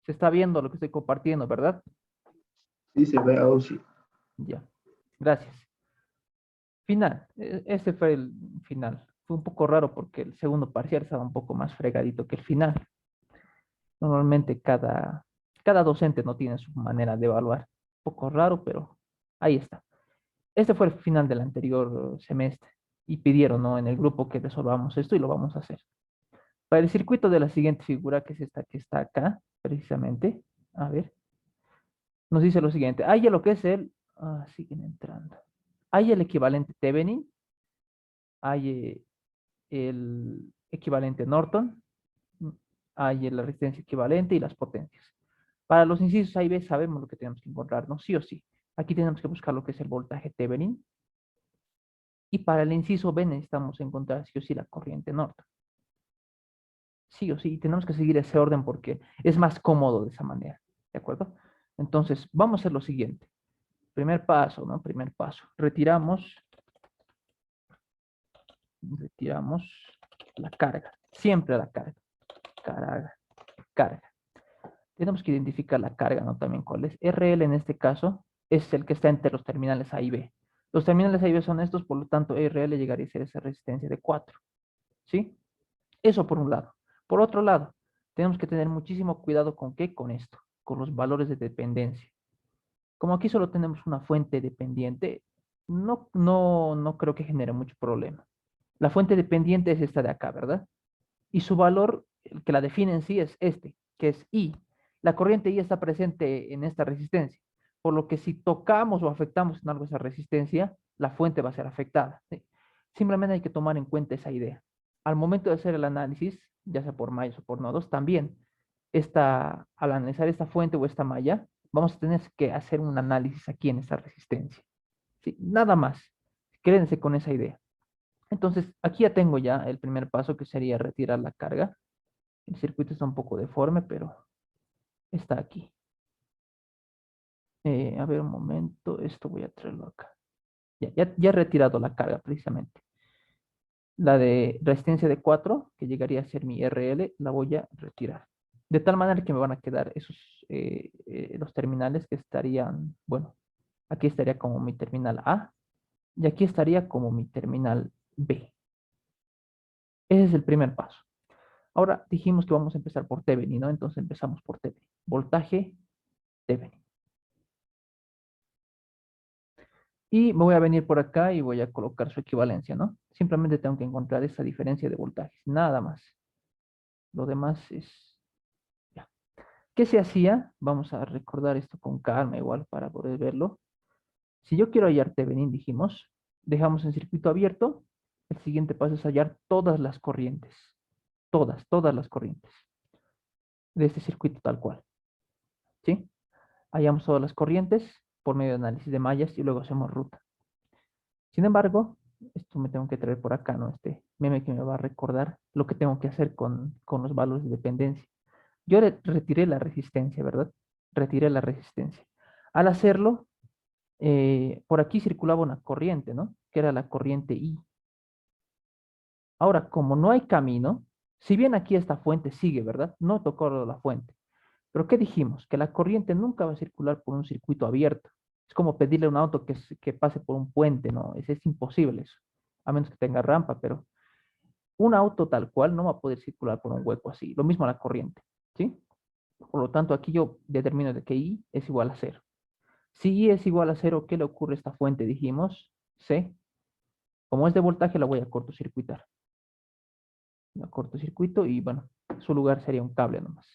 Se está viendo lo que estoy compartiendo, ¿verdad? Sí se ve, Ausi. Ya. Gracias. Final. Este fue el final. Fue un poco raro porque el segundo parcial estaba un poco más fregadito que el final. Normalmente cada docente no tiene su manera de evaluar. Un poco raro, pero ahí está. Este fue el final del anterior semestre y pidieron, ¿no? En el grupo que resolvamos esto y lo vamos a hacer. Para el circuito de la siguiente figura, que es esta que está acá, precisamente, a ver, nos dice lo siguiente. Hay lo que es siguen entrando. Hay el equivalente Thevenin, hay el equivalente Norton, hay la resistencia equivalente y las potencias. Para los incisos A y B sabemos lo que tenemos que encontrar, ¿no? Sí o sí. Aquí tenemos que buscar lo que es el voltaje Thevenin. Y para el inciso B necesitamos encontrar sí o sí la corriente Norton. Sí o sí, tenemos que seguir ese orden porque es más cómodo de esa manera. ¿De acuerdo? Entonces, vamos a hacer lo siguiente. Primer paso, ¿no? Primer paso. Retiramos la carga. Siempre la carga. Carga, carga. Tenemos que identificar la carga, ¿no? También cuál es. RL en este caso es el que está entre los terminales A y B. Los terminales A y B son estos, por lo tanto, RL llegaría a ser esa resistencia de 4. ¿Sí? Eso por un lado. Por otro lado, tenemos que tener muchísimo cuidado con qué, con esto, con los valores de dependencia. Como aquí solo tenemos una fuente dependiente, no creo que genere mucho problema. La fuente dependiente es esta de acá, ¿verdad? Y su valor, el que la define en sí, es este, que es I. La corriente I está presente en esta resistencia, por lo que si tocamos o afectamos en algo esa resistencia, la fuente va a ser afectada. ¿Sí? Simplemente hay que tomar en cuenta esa idea. Al momento de hacer el análisis, ya sea por mallas o por nodos, también al analizar esta fuente o esta malla, vamos a tener que hacer un análisis aquí en esta resistencia. ¿Sí? Nada más. Quédense con esa idea. Entonces, aquí ya tengo ya el primer paso que sería retirar la carga. El circuito está un poco deforme, pero está aquí. A ver un momento, esto voy a traerlo acá. Ya he retirado la carga precisamente. La de resistencia de 4, que llegaría a ser mi RL, la voy a retirar. De tal manera que me van a quedar los terminales que estarían, bueno, aquí estaría como mi terminal A y aquí estaría como mi terminal B. Ese es el primer paso. Ahora dijimos que vamos a empezar por Thevenin, ¿no? Entonces empezamos por Thevenin. Voltaje Thevenin. Y me voy a venir por acá y voy a colocar su equivalencia, ¿no? Simplemente tengo que encontrar esa diferencia de voltajes, nada más. Lo demás es... Ya. ¿Qué se hacía? Vamos a recordar esto con calma igual para poder verlo. Si yo quiero hallar Thevenin, dijimos, dejamos el circuito abierto. El siguiente paso es hallar todas las corrientes. Todas las corrientes de este circuito tal cual. ¿Sí? Hallamos todas las corrientes por medio de análisis de mallas y luego hacemos ruta. Sin embargo, esto me tengo que traer por acá, ¿no? Este meme que me va a recordar lo que tengo que hacer con los valores de dependencia. Yo retiré la resistencia, ¿verdad? Retiré la resistencia. Al hacerlo, por aquí circulaba una corriente, ¿no? Que era la corriente I. Ahora, como no hay camino, si bien aquí esta fuente sigue, ¿verdad? No tocó la fuente. Pero ¿qué dijimos? Que la corriente nunca va a circular por un circuito abierto. Es como pedirle a un auto que pase por un puente, ¿no? Es imposible eso, a menos que tenga rampa, pero un auto tal cual no va a poder circular por un hueco así. Lo mismo la corriente, ¿sí? Por lo tanto, aquí yo determino de que I es igual a cero. Si I es igual a cero, ¿qué le ocurre a esta fuente? Dijimos, C. Como es de voltaje, la voy a cortocircuitar. La cortocircuito y, bueno, su lugar sería un cable nomás.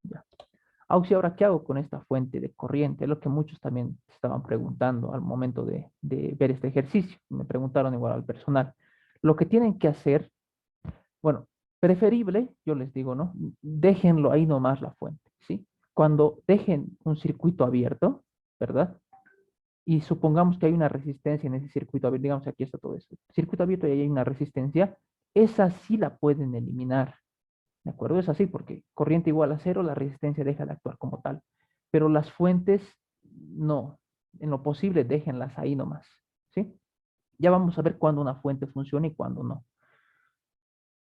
Ya. Auxi, ahora, ¿qué hago con esta fuente de corriente? Es lo que muchos también estaban preguntando al momento de ver este ejercicio. Me preguntaron igual al personal. Lo que tienen que hacer, bueno, preferible, yo les digo, ¿no? Déjenlo ahí nomás la fuente, ¿sí? Cuando dejen un circuito abierto, ¿verdad? Y supongamos que hay una resistencia en ese circuito abierto, digamos que aquí está todo eso. Circuito abierto y ahí hay una resistencia, esa sí la pueden eliminar. ¿De acuerdo? Es así porque corriente igual a cero, la resistencia deja de actuar como tal. Pero las fuentes, no. En lo posible, déjenlas ahí nomás. ¿Sí? Ya vamos a ver cuándo una fuente funciona y cuándo no.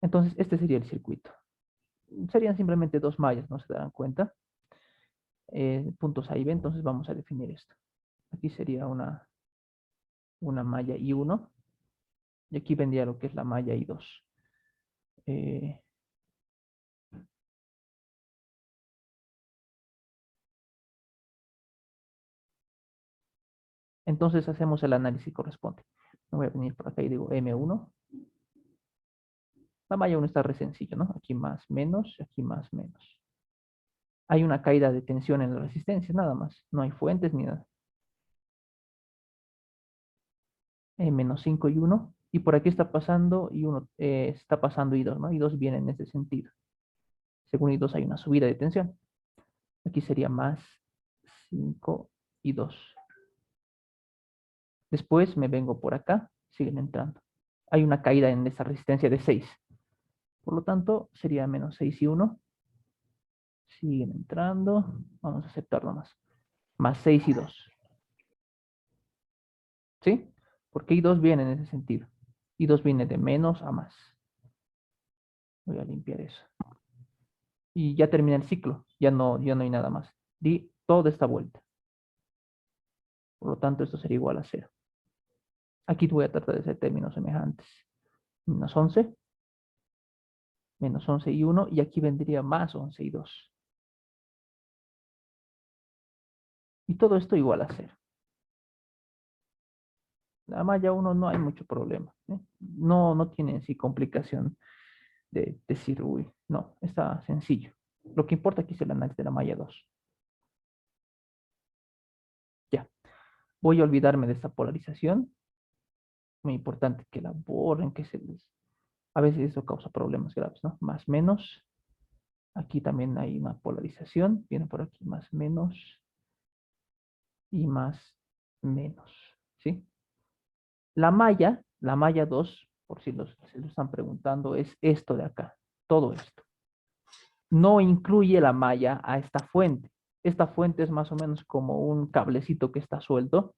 Entonces, este sería el circuito. serían simplemente dos mallas, no se darán cuenta. Puntos A y B, entonces vamos a definir esto. Aquí sería una malla I1 y aquí vendría lo que es la malla I2. Eh, entonces hacemos el análisis corresponde. Me voy a venir por acá y digo M1. La malla 1 está re sencillo, ¿no? Aquí más menos, aquí más menos. Hay una caída de tensión en la resistencia, nada más. No hay fuentes ni nada. Menos 5 y 1. Y por aquí está pasando y 1 está pasando I2, ¿no? I2 viene en ese sentido. Según I2 hay una subida de tensión. Aquí sería más 5 y 2. Después me vengo por acá, siguen entrando. Hay una caída en esta resistencia de 6. Por lo tanto, sería menos 6 y 1. Siguen entrando. Vamos a aceptar nomás. Más 6 y 2. ¿Sí? Porque I2 viene en ese sentido. I2 viene de menos a más. Voy a limpiar eso. Y ya termina el ciclo. Ya no hay nada más. Di toda esta vuelta. Por lo tanto, esto sería igual a 0. Aquí voy a tratar de hacer términos semejantes. Menos 11. Menos 11 y 1. Y aquí vendría más 11 y 2. Y todo esto igual a 0. La malla 1 no hay mucho problema. ¿Eh? No tiene en sí complicación de decir, uy, no, está sencillo. Lo que importa aquí es el análisis de la malla 2. Ya, voy a olvidarme de esta polarización. Muy importante que la borren, que se les... A veces eso causa problemas graves, ¿no? Más menos. Aquí también hay una polarización. Viene por aquí más menos y más menos, ¿sí? La malla 2, por si se lo están preguntando, es esto de acá, todo esto. No incluye la malla a esta fuente. Esta fuente es más o menos como un cablecito que está suelto,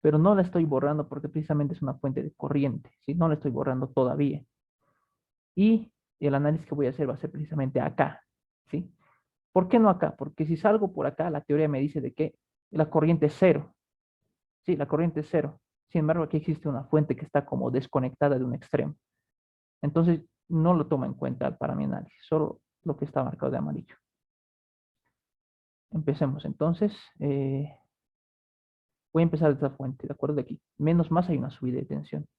pero no la estoy borrando porque precisamente es una fuente de corriente, ¿sí? No la estoy borrando todavía. Y el análisis que voy a hacer va a ser precisamente acá, ¿sí? ¿Por qué no acá? Porque si salgo por acá, la teoría me dice de que la corriente es cero, ¿sí? La corriente es cero. Sin embargo, aquí existe una fuente que está como desconectada de un extremo. Entonces, no lo toma en cuenta para mi análisis, solo lo que está marcado de amarillo. Empecemos entonces. Voy a empezar de esta fuente, ¿de acuerdo? De aquí. Menos más hay una subida de tensión.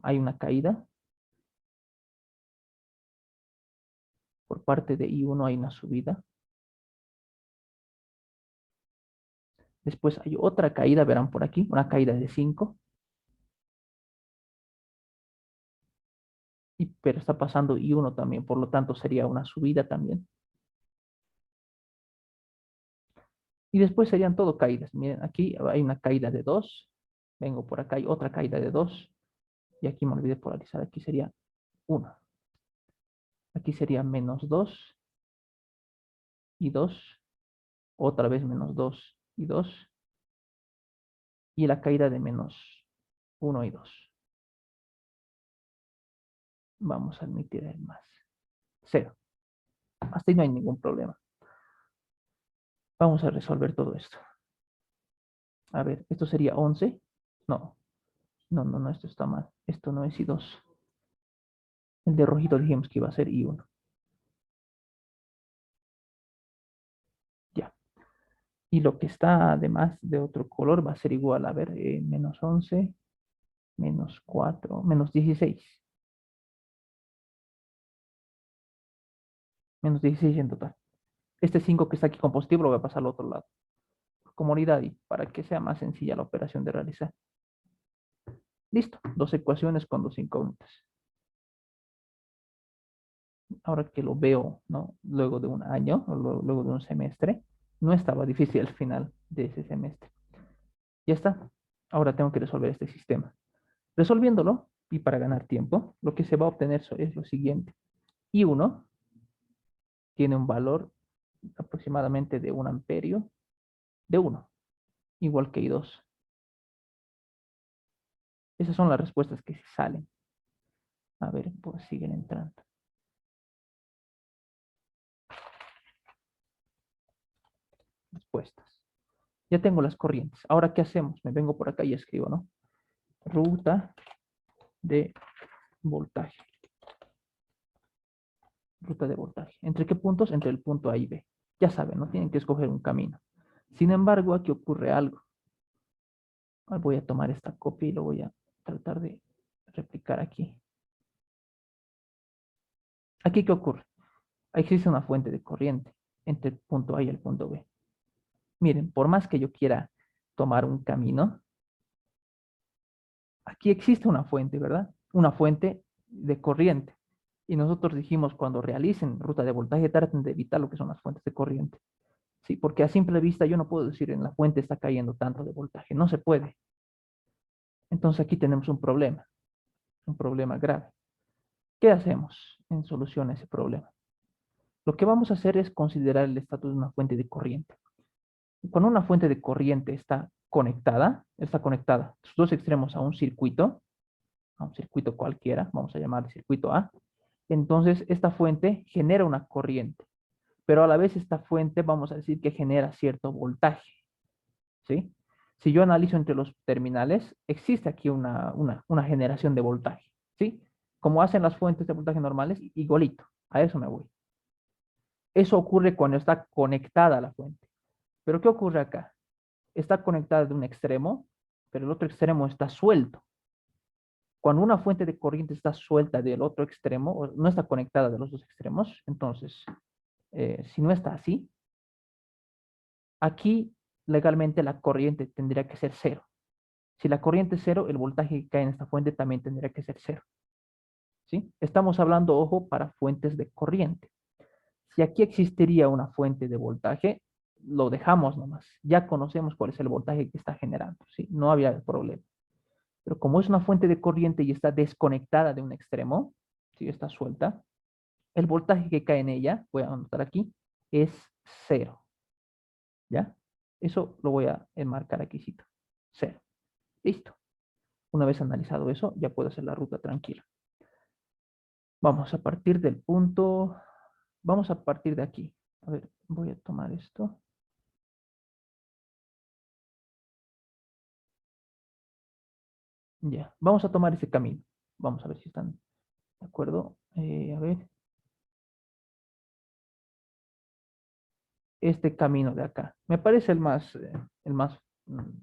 Hay una caída. Por parte de I1 hay una subida. Después hay otra caída, verán por aquí, una caída de 5. Pero está pasando I1 también, por lo tanto sería una subida también. Y después serían todo caídas. Miren, aquí hay una caída de 2. Vengo por acá, hay otra caída de 2. Y aquí me olvidé polarizar, aquí sería 1. Aquí sería menos 2 y 2. Otra vez menos 2 y 2. Y la caída de menos 1 y 2. Vamos a admitir el más. 0. Hasta ahí no hay ningún problema. Vamos a resolver todo esto. A ver, esto sería 11. No, no, esto está mal. Esto no es I2. El de rojito dijimos que iba a ser I1. Ya. Y lo que está además de otro color va a ser igual, a ver, menos 11, menos 4, menos 16. Menos 16 en total. Este 5 que está aquí con positivo lo voy a pasar al otro lado. Por comodidad y para que sea más sencilla la operación de realizar. Listo. Dos ecuaciones con dos incógnitas. Ahora que lo veo, ¿no? Luego de un año, o luego de un semestre, no estaba difícil al final de ese semestre. Ya está. Ahora tengo que resolver este sistema. Resolviéndolo, y para ganar tiempo, lo que se va a obtener es lo siguiente. I1 tiene un valor aproximadamente de 1 amperio de 1, igual que I2. Esas son las respuestas que salen. A ver, pues siguen entrando. expuestas. Ya tengo las corrientes. Ahora, ¿qué hacemos? Me vengo por acá y escribo, ¿no? Ruta de voltaje. Ruta de voltaje. ¿Entre qué puntos? Entre el punto A y B. Ya saben, no tienen que escoger un camino. Sin embargo, aquí ocurre algo. Voy a tomar esta copia y lo voy a tratar de replicar aquí. ¿Aquí qué ocurre? Existe una fuente de corriente entre el punto A y el punto B. Miren, por más que yo quiera tomar un camino, aquí existe una fuente, ¿verdad? Una fuente de corriente. Y nosotros dijimos, cuando realicen ruta de voltaje, traten de evitar lo que son las fuentes de corriente. Sí, porque a simple vista yo no puedo decir en la fuente está cayendo tanto de voltaje. No se puede. Entonces aquí tenemos un problema grave. ¿Qué hacemos en solución a ese problema? Lo que vamos a hacer es considerar el estatus de una fuente de corriente. Cuando una fuente de corriente está conectada sus dos extremos a un circuito cualquiera, vamos a llamar circuito A, entonces esta fuente genera una corriente, pero a la vez esta fuente vamos a decir que genera cierto voltaje, ¿sí? Si yo analizo entre los terminales, existe aquí una generación de voltaje, ¿sí? Como hacen las fuentes de voltaje normales, igualito, a eso me voy. Eso ocurre cuando está conectada a la fuente. Pero ¿qué ocurre acá? Está conectada de un extremo, pero el otro extremo está suelto. Cuando una fuente de corriente está suelta del otro extremo, o no está conectada de los dos extremos, entonces, si no está así, aquí legalmente la corriente tendría que ser cero. Si la corriente es cero, el voltaje que cae en esta fuente también tendría que ser cero. ¿Sí? Estamos hablando, ojo, para fuentes de corriente. Si aquí existiría una fuente de voltaje, lo dejamos nomás. Ya conocemos cuál es el voltaje que está generando, ¿sí? No había problema. Pero como es una fuente de corriente y está desconectada de un extremo, ¿sí? Está suelta, el voltaje que cae en ella, voy a anotar aquí, es cero. ¿Ya? Eso lo voy a enmarcar aquí, cero. Listo. Una vez analizado eso, ya puedo hacer la ruta tranquila. Vamos a partir del punto, vamos a partir de aquí. A ver, voy a tomar esto. Ya, vamos a tomar ese camino. Vamos a ver si están de acuerdo. A ver, este camino de acá. Me parece el más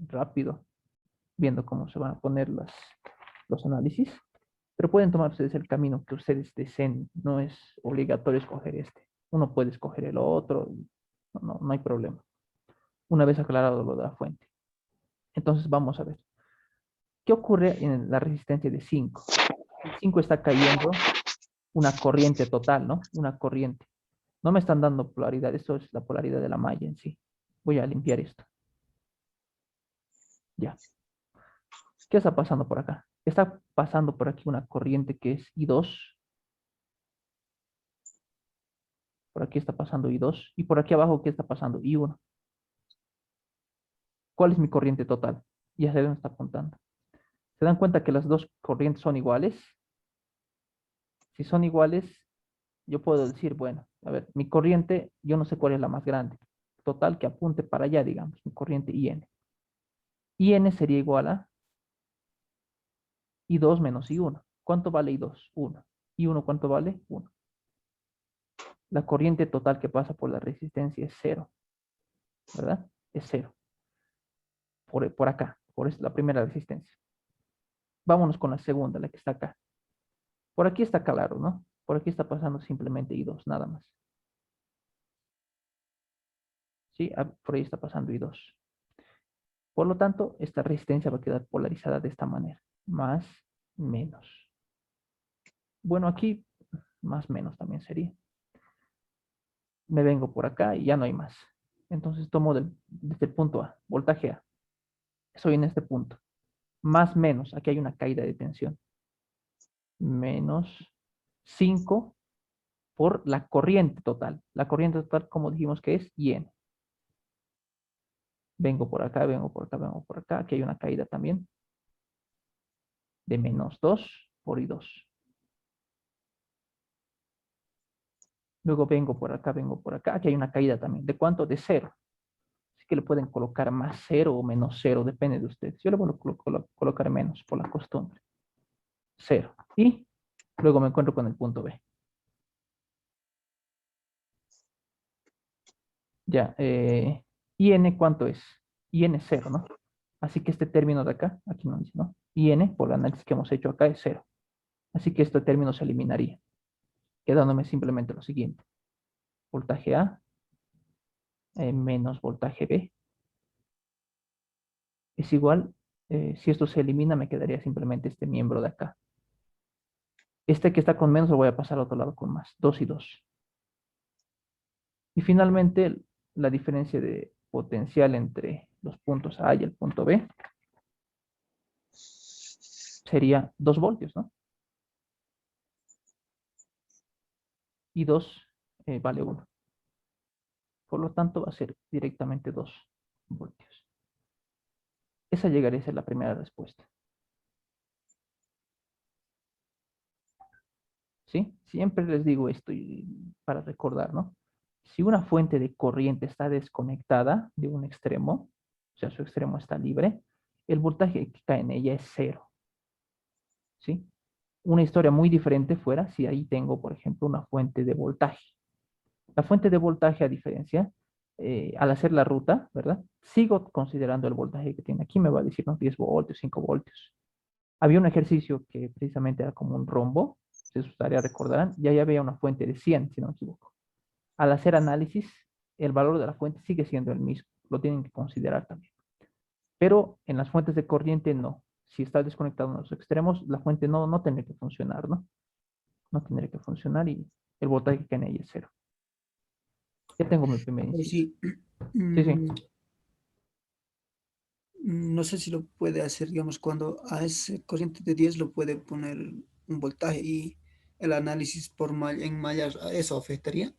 rápido, viendo cómo se van a poner los análisis. Pero pueden tomar ustedes el camino que ustedes deseen. No es obligatorio escoger este. Uno puede escoger el otro. No hay problema. Una vez aclarado lo de la fuente. Entonces vamos a ver. ¿Qué ocurre en la resistencia de 5? El 5 está cayendo una corriente total, ¿no? Una corriente. No me están dando polaridad. Esto es la polaridad de la malla en sí. Voy a limpiar esto. Ya. ¿Qué está pasando por acá? Está pasando por aquí una corriente que es I2. Por aquí está pasando I2. Y por aquí abajo, ¿qué está pasando? I1. ¿Cuál es mi corriente total? Ya sé dónde está apuntando. ¿Se dan cuenta que las dos corrientes son iguales? Si son iguales, yo puedo decir, bueno, a ver, mi corriente, yo no sé cuál es la más grande. Total, que apunte para allá, digamos, mi corriente IN. IN sería igual a I2 menos I1. ¿Cuánto vale I2? 1. ¿I1 cuánto vale? 1. La corriente total que pasa por la resistencia es 0, ¿verdad? Es 0. Por acá, por la primera resistencia. Vámonos con la segunda, la que está acá. Por aquí está claro, ¿no? Por aquí está pasando simplemente I2, nada más. ¿Sí? Por ahí está pasando I2. Por lo tanto, esta resistencia va a quedar polarizada de esta manera. Más, menos. Bueno, aquí, más, menos también sería. Me vengo por acá y ya no hay más. Entonces tomo desde el punto A, voltaje A. Estoy en este punto. Más, menos. Aquí hay una caída de tensión. Menos 5 por la corriente total. La corriente total, como dijimos que es IN. Vengo por acá, vengo por acá, vengo por acá. Aquí hay una caída también de menos 2 por I2. Luego vengo por acá, vengo por acá. Aquí hay una caída también. ¿De cuánto? De 0. que le pueden colocar más cero o menos cero, depende de ustedes. Yo le voy a colocar menos por la costumbre. Cero. Y luego me encuentro con el punto B. Ya, IN, ¿cuánto es? IN es cero, ¿no? Así que este término de acá, aquí no dice, ¿no? IN, por el análisis que hemos hecho acá, es cero. Así que este término se eliminaría, quedándome simplemente lo siguiente. Voltaje A menos voltaje B es igual, si esto se elimina, me quedaría simplemente este miembro de acá. Este que está con menos lo voy a pasar al otro lado con más, 2 y 2. Y finalmente, la diferencia de potencial entre los puntos A y el punto B sería 2 voltios, ¿no? Y 2 vale 1. Por lo tanto, va a ser directamente 2 voltios. Esa llegaría a ser la primera respuesta. ¿Sí? Siempre les digo esto para recordar, ¿no? Si una fuente de corriente está desconectada de un extremo, o sea, su extremo está libre, el voltaje que cae en ella es cero. ¿Sí? Una historia muy diferente fuera si ahí tengo, por ejemplo, una fuente de voltaje. La fuente de voltaje, a diferencia, al hacer la ruta, ¿verdad? Sigo considerando el voltaje que tiene aquí, me va a decir, ¿no? 10 voltios, 5 voltios. Había un ejercicio que precisamente era como un rombo, si sus tareas recordarán, y ahí había una fuente de 100, si no me equivoco. Al hacer análisis, el valor de la fuente sigue siendo el mismo, lo tienen que considerar también. Pero en las fuentes de corriente no. Si está desconectado en los extremos, la fuente no tendría que funcionar, ¿no? No tendría que funcionar y el voltaje que en ella es cero. Ya tengo mi primer Pues inciso. sí, Sí, sí. no sé si lo puede hacer, digamos, cuando a ese corriente de 10 lo puede poner un voltaje y el análisis por en mallas, ¿a eso afectaría?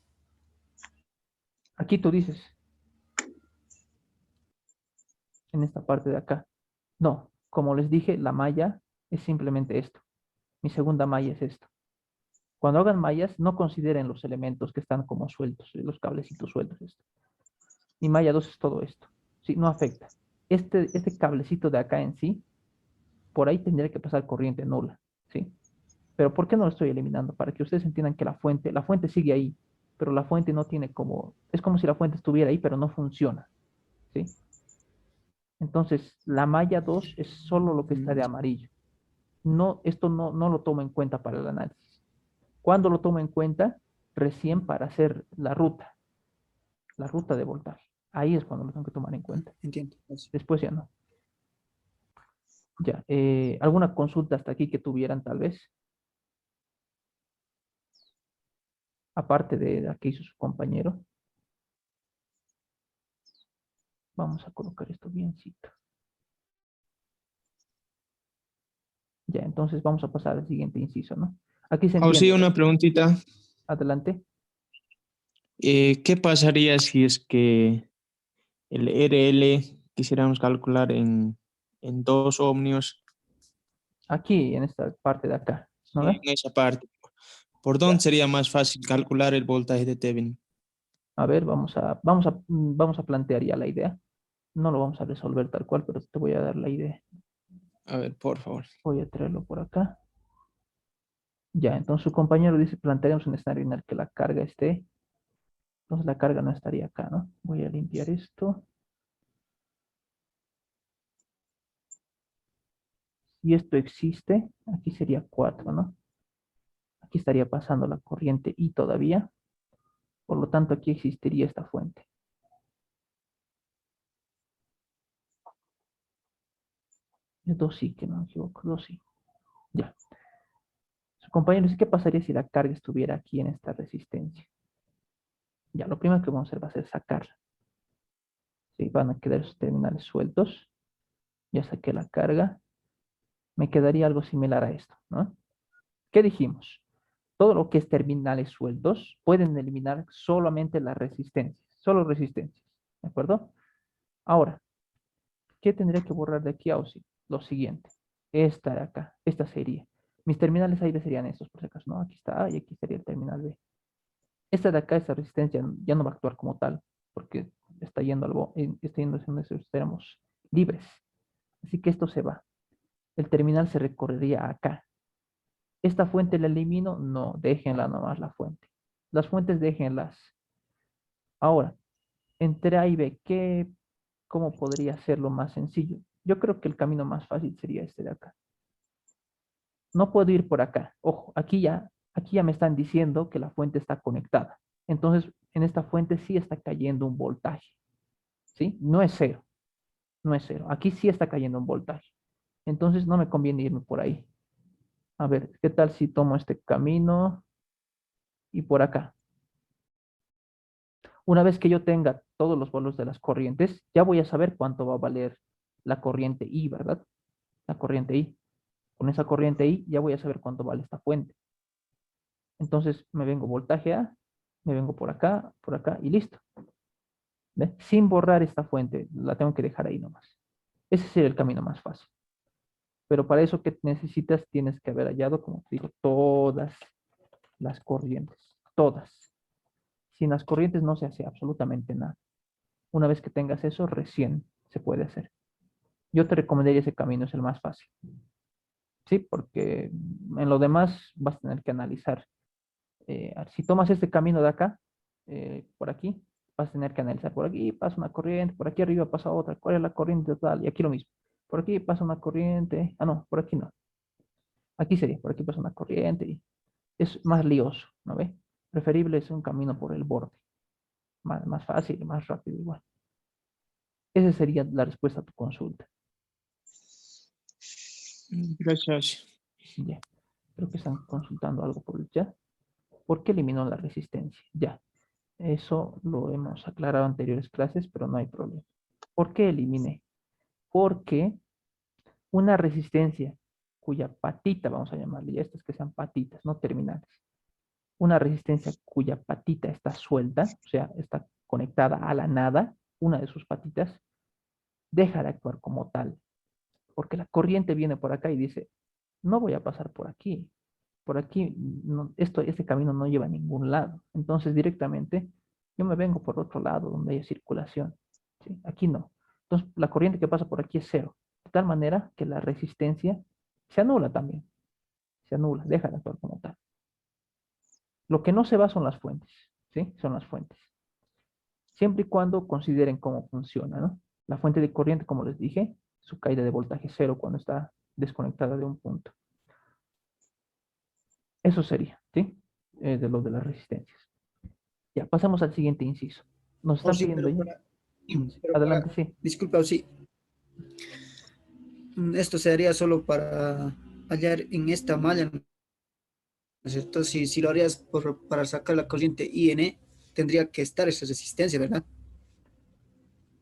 Aquí tú dices, en esta parte de acá. No, como les dije, la malla es simplemente esto. Mi segunda malla es esto. Cuando hagan mallas, no consideren los elementos que están como sueltos, los cablecitos sueltos. Esto. Mi malla 2 es todo esto. Sí, no afecta. Este cablecito de acá en sí, por ahí tendría que pasar corriente nula. ¿Sí? Pero ¿por qué no lo estoy eliminando? Para que ustedes entiendan que la fuente sigue ahí, pero la fuente no tiene como, es como si la fuente estuviera ahí, pero no funciona. ¿Sí? Entonces, la malla 2 es solo lo que está de Mm, amarillo. No, esto no lo tomo en cuenta para el análisis. ¿Cuándo lo tomo en cuenta? Recién para hacer la ruta de voltaje. Ahí es cuando lo tengo que tomar en cuenta. entiendo. Eso. Después ya no. Ya. ¿Alguna consulta hasta aquí que tuvieran tal vez? Aparte de la que hizo su compañero. Vamos a colocar esto biencito. Ya, entonces vamos a pasar al siguiente inciso, ¿no? Aquí se Oh, sí, entiende, una ¿verdad? preguntita. Adelante. ¿Qué pasaría si es que el RL quisiéramos calcular en 2 ohmios Aquí, en esta parte de acá, ¿no ve? en esa parte? ¿Por Ya. dónde sería más fácil calcular el voltaje de Thevenin? A ver, vamos a plantear ya la idea. No lo vamos a resolver tal cual, pero te voy a dar la idea. A ver, por favor. Voy a traerlo por acá. Ya, entonces su compañero dice, plantearemos un escenario en el que la carga esté. Entonces la carga no estaría acá, ¿no? Voy a limpiar esto. Si esto existe, aquí sería 4, ¿no? Aquí estaría pasando la corriente I todavía. Por lo tanto, aquí existiría esta fuente. Es 2 I, que no me equivoco, 2 I. Ya. Su compañero dice, ¿qué pasaría si la carga estuviera aquí en esta resistencia? Ya, lo primero que vamos a hacer va a ser sacarla. Sí, van a quedar sus terminales sueltos. Ya saqué la carga. Me quedaría algo similar a esto, ¿no? ¿Qué dijimos? Todo lo que es terminales sueltos pueden eliminar solamente las resistencias, solo resistencias, ¿de acuerdo? Ahora, ¿qué tendría que borrar de aquí a OSI? Lo siguiente, esta de acá, esta sería. Mis terminales aire serían estos, por si acaso, ¿no? Aquí está A y aquí estaría el terminal B. Esta de acá, esta resistencia, ya no va a actuar como tal, porque está yendo está yendo hacia nuestros extremos libres. Así que esto se va. El terminal se recorrería acá. ¿Esta fuente la elimino? No, déjenla nomás la fuente. Las fuentes déjenlas. Ahora, entre A y B, ¿cómo podría ser lo más sencillo? Yo creo que el camino más fácil sería este de acá. No puedo ir por acá. Ojo, aquí ya me están diciendo que la fuente está conectada. Entonces, en esta fuente sí está cayendo un voltaje. ¿Sí? No es cero. No es cero. Aquí sí está cayendo un voltaje. Entonces, no me conviene irme por ahí. A ver, ¿qué tal si tomo este camino y por acá? Una vez que yo tenga todos los valores de las corrientes, ya voy a saber cuánto va a valer la corriente I, ¿verdad? La corriente I. Con esa corriente I ya voy a saber cuánto vale esta fuente. Entonces me vengo voltaje A, me vengo por acá y listo. ¿Ve? Sin borrar esta fuente, la tengo que dejar ahí nomás. Ese sería el camino más fácil. Pero para eso que necesitas, tienes que haber hallado, como te digo, todas las corrientes. Todas. Sin las corrientes no se hace absolutamente nada. Una vez que tengas eso, recién se puede hacer. Yo te recomendaría ese camino, es el más fácil. Sí, porque en lo demás vas a tener que analizar. Si tomas este camino de acá, por aquí, vas a tener que analizar. Por aquí pasa una corriente, por aquí arriba pasa otra. ¿Cuál es la corriente total? Y aquí lo mismo. Por aquí pasa una corriente. Ah, no, por aquí no. Aquí sería, por aquí pasa una corriente y es más lioso, ¿no ve? Preferible es un camino por el borde. Más fácil, más rápido igual. Esa sería la respuesta a tu consulta. Gracias. Ya. Creo que están consultando algo por el chat. ¿Por qué eliminó la resistencia? Ya. Eso lo hemos aclarado en anteriores clases, pero no hay problema. ¿Por qué eliminé? Porque una resistencia cuya patita, vamos a llamarle, ya estas que sean patitas, no terminales. Una resistencia cuya patita está suelta, o sea, está conectada a la nada, una de sus patitas, deja de actuar como tal. Porque la corriente viene por acá y dice, no voy a pasar por aquí. Por aquí, no, este camino no lleva a ningún lado. Entonces, directamente, yo me vengo por otro lado donde haya circulación. ¿Sí? Aquí no. Entonces, la corriente que pasa por aquí es cero. De tal manera que la resistencia se anula también. Se anula, deja de actuar como tal. Lo que no se va son las fuentes. ¿Sí? Son las fuentes. Siempre y cuando consideren cómo funciona, ¿no? La fuente de corriente, como les dije, su caída de voltaje cero cuando está desconectada de un punto. Eso sería, ¿sí? De lo de las resistencias. Ya, pasamos al siguiente inciso. Nos O están sí, pidiendo ya. pero Adelante, sí. disculpa, o sí, esto se haría solo para hallar en esta malla, ¿no es cierto? Si lo harías para sacar la corriente IN, tendría que estar esa resistencia, ¿verdad?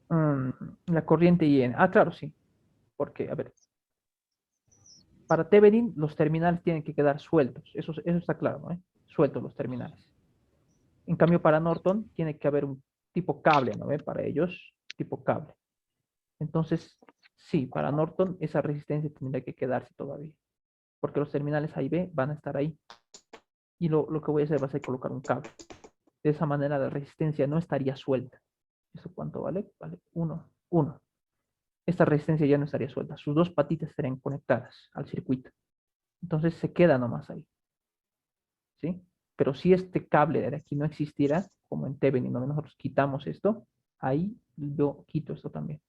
Mm, la corriente IN. Ah, claro, sí. Porque, a ver, para Thevenin los terminales tienen que quedar sueltos. Eso está claro, ¿no? Sueltos los terminales. En cambio, para Norton tiene que haber un tipo cable, ¿no? Para ellos, tipo cable. Entonces, sí, para Norton esa resistencia tendría que quedarse todavía. Porque los terminales A y B van a estar ahí. Y lo que voy a hacer va a ser colocar un cable. De esa manera la resistencia no estaría suelta. ¿Eso cuánto vale? Vale 1, 1. Esta resistencia ya no estaría suelta. Sus dos patitas estarían conectadas al circuito. Entonces se queda nomás ahí. ¿Sí? Pero si este cable de aquí no existiera, como en Thevenin, donde nosotros quitamos esto, ahí yo quito esto también.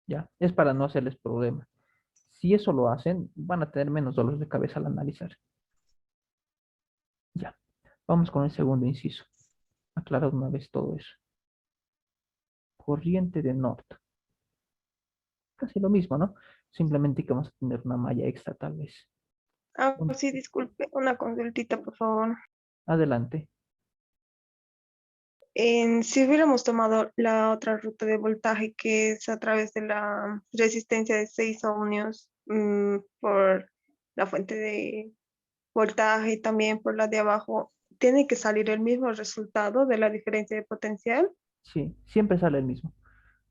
¿Ya? Es para no hacerles problema. Si eso lo hacen, van a tener menos dolores de cabeza al analizar. Ya. Vamos con el segundo inciso. Aclarado una vez todo eso. Corriente de norte. Casi lo mismo, ¿no? Simplemente que vamos a tener una malla extra tal vez. Ah, sí, disculpe, una consultita, por favor. Adelante. Si hubiéramos tomado la otra ruta de voltaje que es a través de la resistencia de 6 ohmios por la fuente de voltaje y también por la de abajo, ¿tiene que salir el mismo resultado de la diferencia de potencial? Sí, siempre sale el mismo.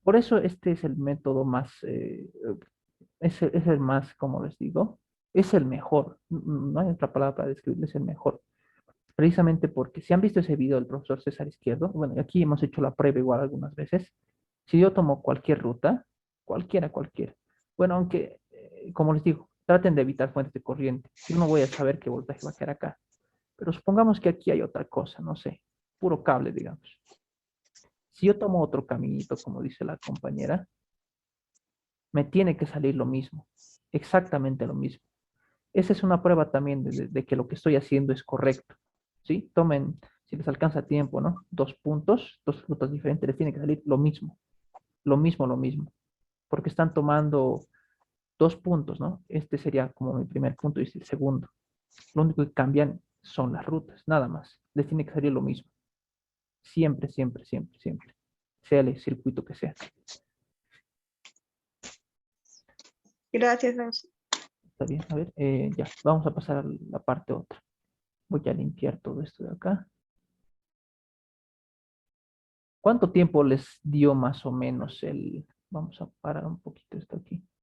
Por eso este es el método más, es el más, como les digo, es el mejor. No hay otra palabra para describirlo, es el mejor. precisamente porque si han visto ese video del profesor César Izquierdo, bueno, y aquí hemos hecho la prueba igual algunas veces, si yo tomo cualquier ruta, cualquiera, bueno, aunque, como les digo, traten de evitar fuentes de corriente, yo no voy a saber qué voltaje va a quedar acá, pero supongamos que aquí hay otra cosa, no sé, puro cable, digamos. Si yo tomo otro caminito, como dice la compañera, me tiene que salir lo mismo, exactamente lo mismo. Esa es una prueba también de que lo que estoy haciendo es correcto, ¿sí? Tomen, si les alcanza tiempo, ¿no? Dos puntos, dos rutas diferentes, les tiene que salir lo mismo, porque están tomando dos puntos, ¿no? Este sería como mi primer punto y este el segundo. Lo único que cambian son las rutas, nada más. Les tiene que salir lo mismo. Siempre. Sea el circuito que sea. Gracias, Alonso. Está bien, a ver, ya, vamos a pasar a la parte otra. Voy a limpiar todo esto de acá. ¿Cuánto tiempo les dio más o menos el... Vamos a parar un poquito esto aquí.